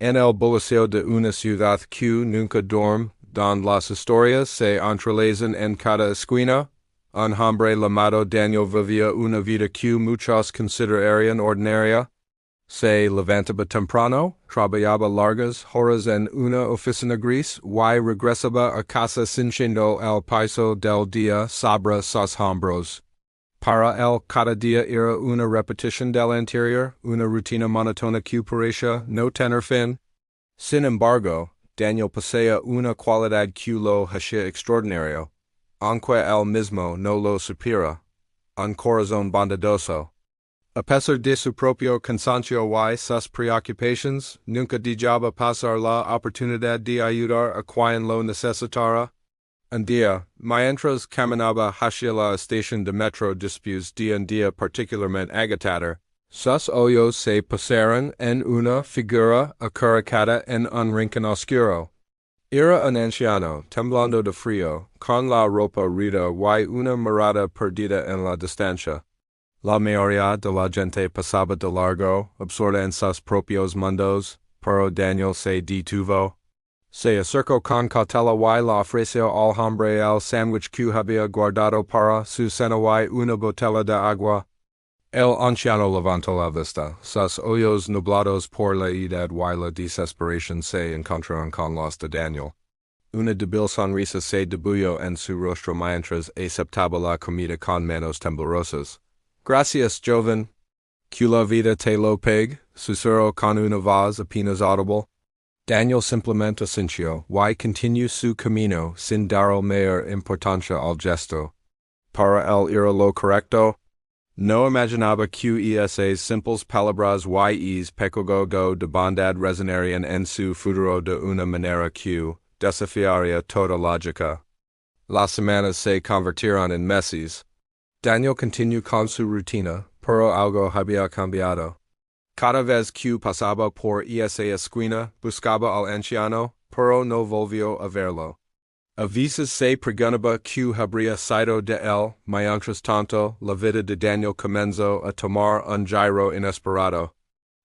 En el bullicio de una ciudad que nunca dorm, don las historias se entrelazan en cada esquina, un hombre llamado Daniel vivía una vida que muchos considerarían ordinaria. Se levantaba temprano, trabajaba largas horas en una oficina gris, y regresaba a casa cinchando el piso del día sobre sus hombros. Para él cada día era una repetición del anterior, una rutina monótona que parecía no tener fin. Sin embargo, Daniel posee una cualidad que lo hacía extraordinario, aunque él mismo no lo supiera, un corazón bondadoso. A pesar de su propio cansancio y sus preocupaciones, nunca dejaba pasar la oportunidad de ayudar a quien lo necesitara. Un día, mientras caminaba hacia la estación de metro después de un día particularmente agitador, sus ojos se posaron en una figura acaricada en un rincón oscuro. Era un anciano, temblando de frío, con la ropa rota y una mirada perdida en la distancia. La mayoría de la gente pasaba de largo, absorta en sus propios mundos, pero Daniel se detuvo. Se acercó con cautela y le ofreció al hombre el sándwich que había guardado para su cena y una botella de agua. El anciano levantó la vista, sus ojos nublados por la edad y la desesperación se encontraron con los de Daniel. Una débil sonrisa se dibujó en su rostro mientras aceptaba la comida con manos temblorosas. Gracias, joven. Que la vida te lo pague, susurró con una voz apenas audible. Daniel simplemente asintió y continuó su camino sin dar mayor importancia al gesto. Para él era lo correcto. No imaginaba que esas simples palabras y pecogogo de bondad resonarían en su futuro de una manera que desafiaría toda lógica. Las semanas se convirtieron en meses. Daniel continuó con su rutina, pero algo había cambiado. Cada vez que pasaba por esa esquina, buscaba al anciano, pero no volvió a verlo. A veces se preguntaba que habría sido de él, mientras tanto, la vida de Daniel comenzó a tomar un giro inesperado.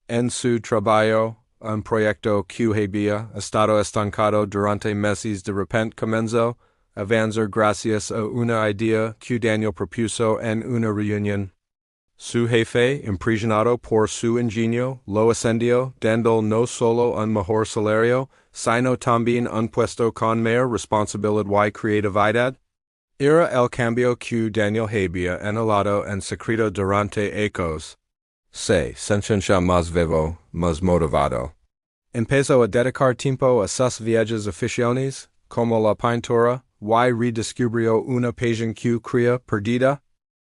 En su trabajo, un proyecto que había estado estancado durante meses de repente comenzó a avanzar gracias a una idea que Daniel propuso en una reunión. Su jefe, impresionado por su ingenio, lo ascendió, dando no solo un mejor salario, sino también un puesto con mayor responsabilidad y creatividad. Era el cambio que Daniel había anhelado en secreto durante años. Se sentía más vivo, más motivado. Empezó a dedicar tiempo a sus viajes aficiones, como la pintura, y redescubrió una pasión que creía perdida.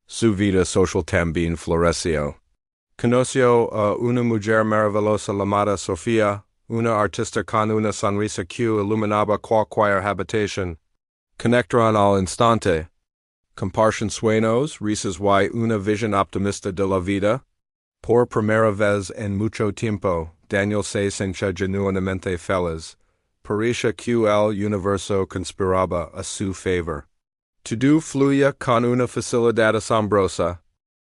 Su vida social también floreció. Conoció a una mujer maravillosa llamada Sofía, una artista con una sonrisa que iluminaba cualquier habitación. Conectaron al instante. Comparten sueños, risas y una visión optimista de la vida. Por primera vez en mucho tiempo, Daniel se sentía genuinamente feliz. Parecía que el universo conspiraba a su favor. Todo fluía con una facilidad asombrosa.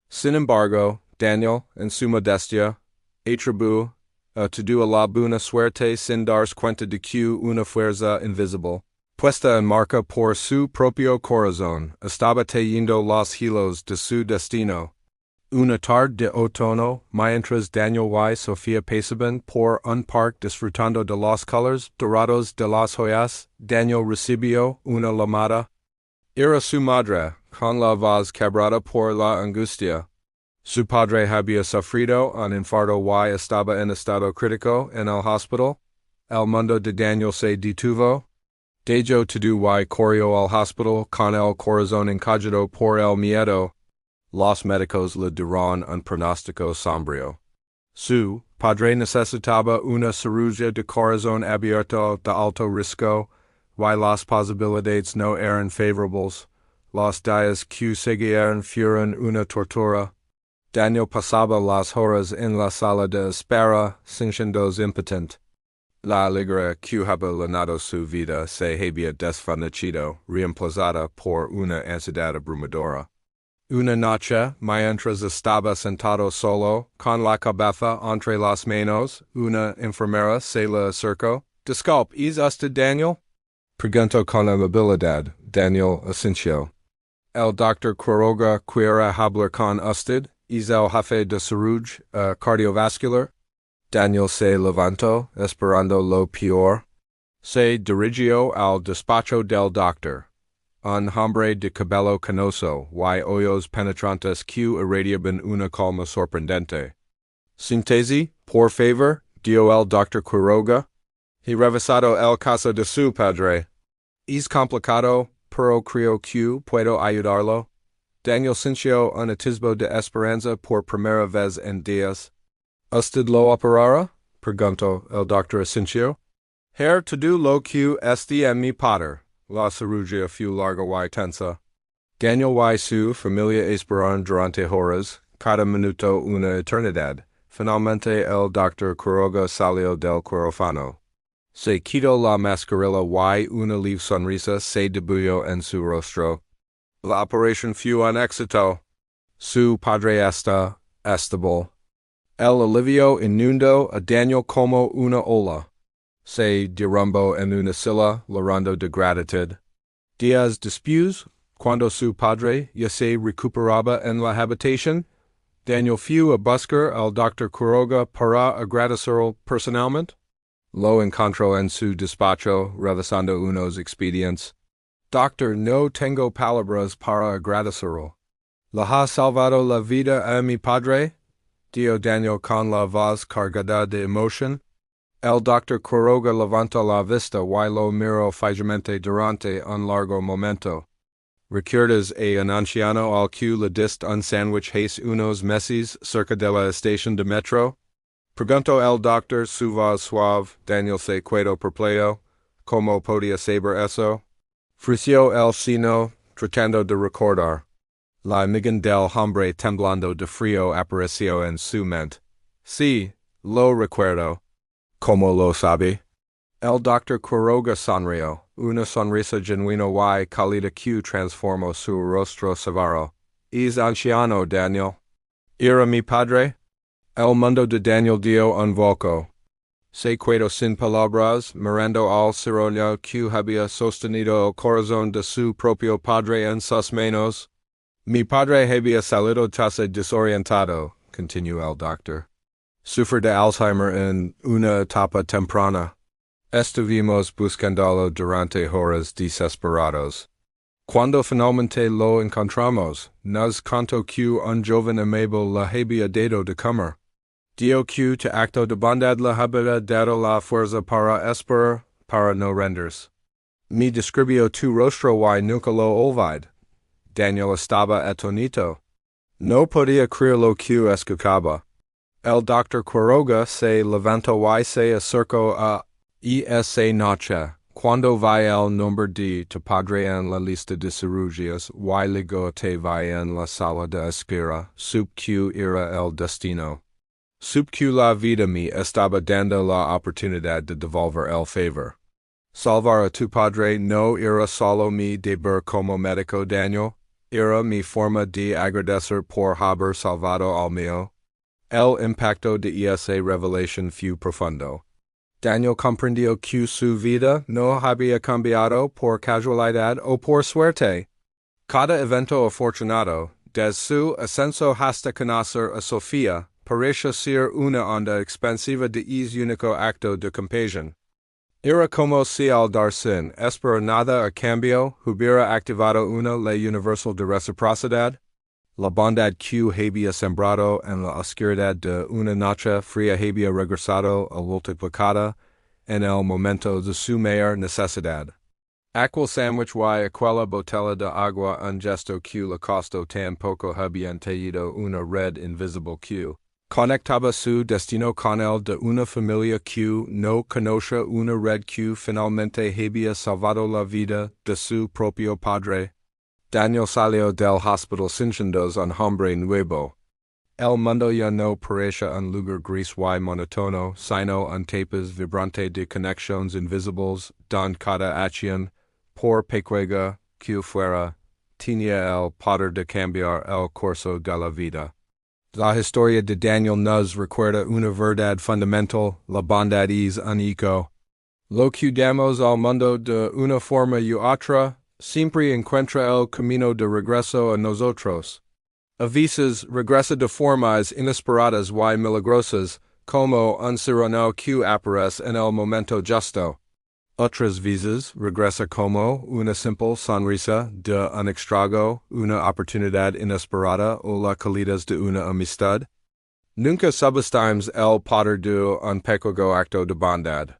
Sin embargo, Daniel, en su modestia, atribuyó a todo la buena suerte sin darse cuenta de que una fuerza invisible, puesta en marcha por su propio corazón, estaba tejiendo los hilos de su destino. Una tarde de otoño, mientras Daniel y Sofía pasaban por un parque disfrutando de los colores dorados de las hojas, Daniel recibió una llamada. Era su madre, con la voz quebrada por la angustia. Su padre había sufrido un infarto y estaba en estado crítico en el hospital. El mundo de Daniel se detuvo. Dejó todo y corrió al hospital con el corazón encogido por el miedo. Los médicos le dieron un pronóstico sombrío. Su padre necesitaba una cirugía de corazón abierto de alto riesgo, y las posibilidades no eran favorables. Los días que seguían fueron una tortura. Daniel pasaba las horas en la sala de espera, sintiéndose impotente. La alegría que había llenado su vida se había desvanecido, reemplazada por una ansiedad abrumadora. Una noche, mientras estaba sentado solo, con la cabeza entre las manos, una enfermera se le acercó. Disculpe, ¿es usted Daniel? Preguntó con amabilidad, Daniel asintió. El doctor Quiroga quiere hablar con usted, ¿es el jefe de salud cardiovascular? Daniel se levantó, esperando lo peor. Se dirigió al despacho del doctor. Un hombre de cabello canoso y ojos penetrantes que irradiaban una calma sorprendente. Síntese, por favor, dijo el doctor Quiroga. He revisado el caso de su padre. Es complicado, pero creo que puedo ayudarlo. Daniel sintió un atisbo de esperanza por primera vez en días. ¿Usted lo operará? Preguntó el doctor Asincio. Her todo lo que esté en mi poder. La cirugía fue larga y tensa. Daniel y su familia esperaron durante horas, cada minuto una eternidad. Finalmente el doctor Quiroga salió del quirófano. Se quitó la mascarilla y una leve sonrisa se dibujó en su rostro. La operación fue un éxito. Su padre está estable. El alivio inundó a Daniel como una ola. Se derrumbó en una silla, llorando de gratitud. Días después, cuando su padre ya se recuperaba en la habitación, Daniel fue a buscar al doctor Quiroga para agradecerlo personalmente. Lo encontró en su despacho, revisando unos expedientes. Doctor, no tengo palabras para agradecerlo. ¿Le ha salvado la vida a mi padre? Dijo Daniel con la voz cargada de emoción. El doctor Quiroga levantó la vista y lo miró fijamente durante un largo momento. ¿Recuerdas a un anciano al que le diste un sándwich hace unos meses cerca de la estación de metro? Preguntó el doctor, su voz suave. Daniel se quedó perplejo. ¿Cómo podía saber eso? Frunció el ceño, tratando de recordar. La imagen del hombre temblando de frío apareció en su mente. Sí, lo recuerdo. ¿Cómo lo sabe? El doctor Quiroga sonrió, una sonrisa genuina y cálida que transformó su rostro severo. Es anciano, Daniel. ¿Era mi padre? El mundo de Daniel dio un vuelco. Se quedó sin palabras, mirando al ciroño que había sostenido el corazón de su propio padre en sus manos. Mi padre había salido casi desorientado, continuó el doctor. Sufre de Alzheimer en una etapa temprana. Estuvimos buscándolo durante horas desesperados. Cuando finalmente lo encontramos, nos contó que un joven amable le había dado de comer. Dijo que tu acto de bondad le había dado la fuerza para esperar, para no rendirse. Me describió tu rostro y nunca lo olvidé. Daniel estaba atónito. No podía creer lo que escuchaba. El doctor Quiroga se levantó y se acercó a esa noche, cuando vi el nombre de tu padre en la lista de cirugías y luego te vi en la sala de espera, supe que era el destino. Supe que la vida me estaba dando la oportunidad de devolver el favor. Salvar a tu padre no era solo mi deber como médico, Daniel, era mi forma de agradecer por haber salvado al mío. El impacto de esa revelación fue profundo. Daniel comprendió que su vida no había cambiado por casualidad o por suerte. Cada evento afortunado, desde su ascenso hasta conocer a Sofía, parecía ser una onda expansiva de ese único acto de compasión. Era como si al dar sin esperar nada a cambio hubiera activado una ley universal de reciprocidad. La bondad que había sembrado en la oscuridad de una noche fría había regresado a multiplicada en el momento de su mayor necesidad. Aquel sandwich y aquella botella de agua un gesto que le costó tan poco habían tejido una red invisible que conectaba su destino con el de una familia que no conocía, una red que finalmente había salvado la vida de su propio padre. Daniel salió del hospital sintiéndose un hombre nuevo. El mundo ya no parecía un lugar gris y monótono, sino un tapiz vibrante de conexiones invisibles, don cada acción, por pequeña que fuera, tenía el poder de cambiar el curso de la vida. La historia de Daniel nos recuerda una verdad fundamental, la bondad es único. Lo que damos al mundo de una forma u otra, siempre encuentra el camino de regreso a nosotros. A veces regresa de formas inesperadas y milagrosas, como un sereno que aparece en el momento justo. Otras veces regresa como una simple sonrisa de un extraño, una oportunidad inesperada o la calidez de una amistad. Nunca subestimemos el poder de un pequeño acto de bondad.